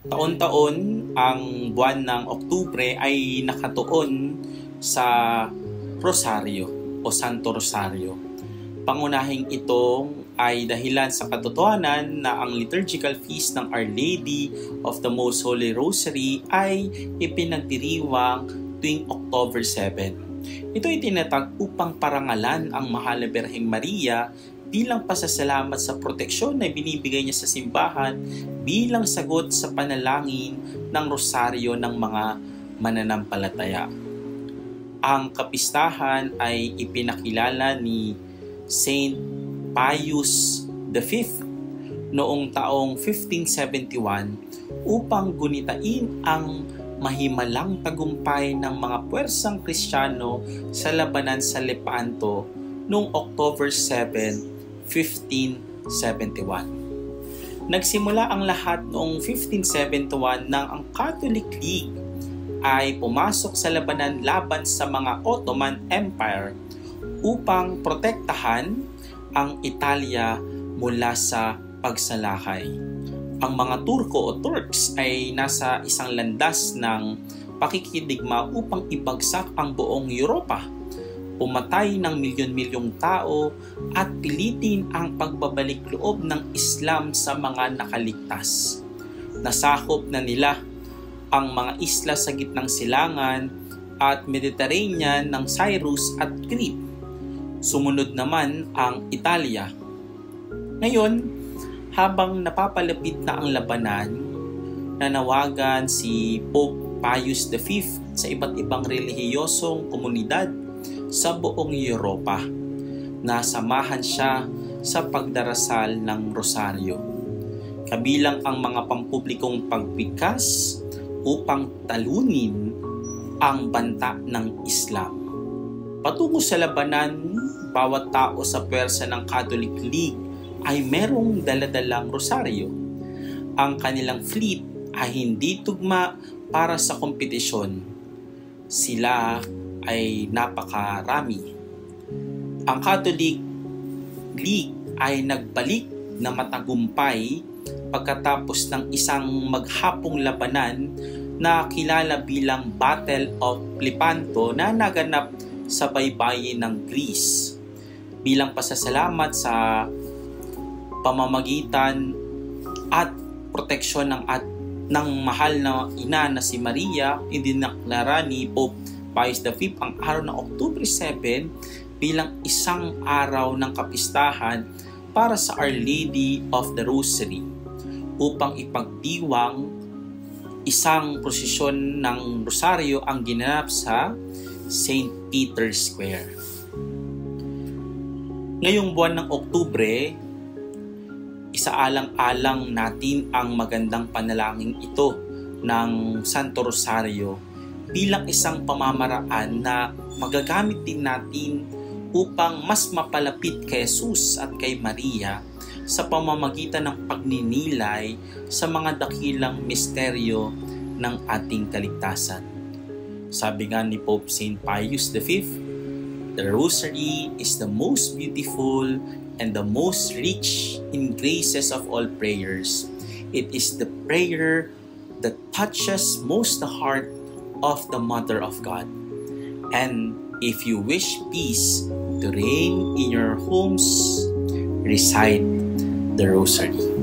Taon-taon, ang buwan ng Oktubre ay nakatuon sa Rosario o Santo Rosario. Pangunahing ito ay dahilan sa katotohanan na ang liturgical feast ng Our Lady of the Most Holy Rosary ay ipinagdiriwang tuwing October 7. Ito ay tinatag upang parangalan ang Mahal na Birheng Maria bilang pasasalamat sa proteksyon na binibigay niya sa simbahan bilang sagot sa panalangin ng rosaryo ng mga mananampalataya. Ang kapistahan ay ipinakilala ni Saint Pius V noong taong 1571 upang gunitain ang mahimalang tagumpay ng mga puwersang Kristiyano sa labanan sa Lepanto noong October 7, 1571. Nagsimula ang lahat noong 1571 nang ang Catholic League ay pumasok sa labanan laban sa mga Ottoman Empire upang protektahan ang Italia mula sa pagsalakay. Ang mga Turko o Turks ay nasa isang landas ng pakikidigma upang ibagsak ang buong Europa, pumatay ng milyon-milyong tao at pilitin ang pagbabalik loob ng Islam sa mga nakaligtas. Nasakop na nila ang mga isla sa gitnang silangan at Mediterranean ng Cyrus at Crete. Sumunod naman ang Italia. Ngayon, habang napapalapit na ang labanan, nanawagan si Pope Pius V sa iba't ibang relihiyosong komunidad sa buong Europa na samahan siya sa pagdarasal ng rosaryo. Kabilang ang mga pampublikong pagbigkas upang talunin ang banta ng Islam. Patungo sa labanan, bawat tao sa pwersa ng Catholic League ay merong daladalang rosaryo. Ang kanilang fleet ay hindi tugma para sa kompetisyon. Sila ay napakarami. Ang Catholic League ay nagbalik na matagumpay pagkatapos ng isang maghapong labanan na kilala bilang Battle of Lepanto na naganap sa baybayin ng Greece. Bilang pasasalamat sa pamamagitan at proteksyon ng mahal na ina na si Maria, idineklara ni Pope Pius V ang araw ng October 7 bilang isang araw ng kapistahan para sa Our Lady of the Rosary upang ipagdiwang isang prosesyon ng rosaryo ang ginanap sa St. Peter's Square. Ngayong buwan ng Oktubre, isaalang-alang natin ang magandang panalangin ito ng Santo Rosario bilang isang pamamaraan na magagamit din natin upang mas mapalapit kay Jesus at kay Maria sa pamamagitan ng pagninilay sa mga dakilang misteryo ng ating kaligtasan. Sabi nga ni Pope St. Pius V, the Rosary is the most beautiful and the most rich in graces of all prayers. It is the prayer that touches most the heart of the Mother of God. And if you wish peace to reign in your homes, recite the Rosary.